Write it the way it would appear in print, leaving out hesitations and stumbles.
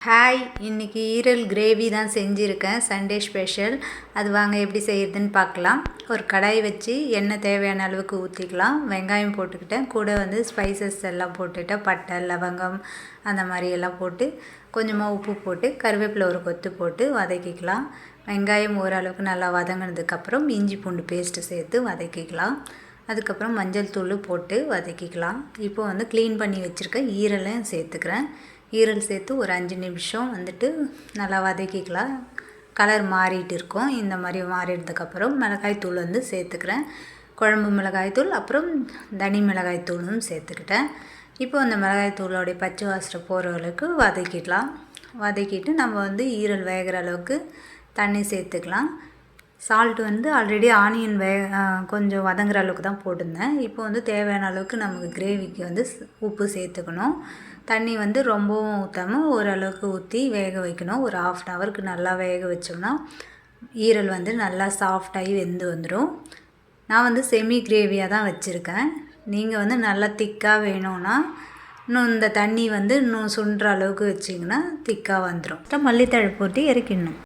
Hi, இன்றைக்கி ஈரல் gravy தான் செஞ்சுருக்கேன். Sunday special. அது வாங்க எப்படி செய்கிறதுன்னு பார்க்கலாம். ஒரு கடாய் வச்சு எண்ணெய் தேவையான அளவுக்கு ஊற்றிக்கலாம். வெங்காயம் போட்டுக்கிட்டேன். கூட ஸ்பைசஸ் எல்லாம் போட்டுவிட்டேன். பட்டை, லவங்கம் அந்த மாதிரி எல்லாம் போட்டு கொஞ்சமாக உப்பு போட்டு கருவேப்பிலை ஒரு கொத்து போட்டு வதக்கிக்கலாம். வெங்காயம் ஓரளவுக்கு நல்லா வதங்கினதுக்கப்புறம் இஞ்சி பூண்டு பேஸ்ட்டு சேர்த்து வதக்கிக்கலாம். அதுக்கப்புறம் மஞ்சள் தூள் போட்டு வதக்கிக்கலாம். இப்போ க்ளீன் பண்ணி வச்சுருக்க ஈரலையும் சேர்த்துக்கிறேன். ஈரல் சேர்த்து ஒரு 5 நிமிஷம் நல்லா வதக்கிக்கலாம். கலர் மாறிட்டு இருக்கும். இந்த மாதிரி மாறினதுக்கப்புறம் மிளகாய்த்தூள் சேர்த்துக்கிறேன். குழம்பு மிளகாய்த்தூள், அப்புறம் தனி மிளகாய்த்தூளும் சேர்த்துக்கிட்டேன். இப்போ அந்த மிளகாய்த்தூளோடைய பச்சை வாசனை போகிற அளவுக்கு வதக்கிக்கலாம். வதக்கிட்டு நம்ம ஈரல் வேகிற அளவுக்கு தண்ணி சேர்த்துக்கலாம். சால்ட் ஆல்ரெடி ஆனியன் கொஞ்சம் வதங்குற அளவுக்கு தான் போட்டிருந்தேன். இப்போ தேவையான அளவுக்கு நமக்கு கிரேவிக்கு உப்பு சேர்த்துக்கணும். தண்ணி ரொம்பவும் ஊற்றாமல் ஓரளவுக்கு ஊற்றி வேக வைக்கணும். ஒரு 1/2 அன் ஹவருக்கு நல்லா வேக வச்சோம்னா ஈரல் நல்லா சாஃப்டாகி வெந்து வந்துடும். நான் செமி கிரேவியாக தான் வச்சுருக்கேன். நீங்கள் நல்லா திக்காக வேணும்னா இன்னும் இந்த தண்ணி இன்னும் சுண்டுற அளவுக்கு வச்சிங்கன்னா திக்காக வந்துடும். மல்லித்தழை போட்டு இறக்கிடணும்.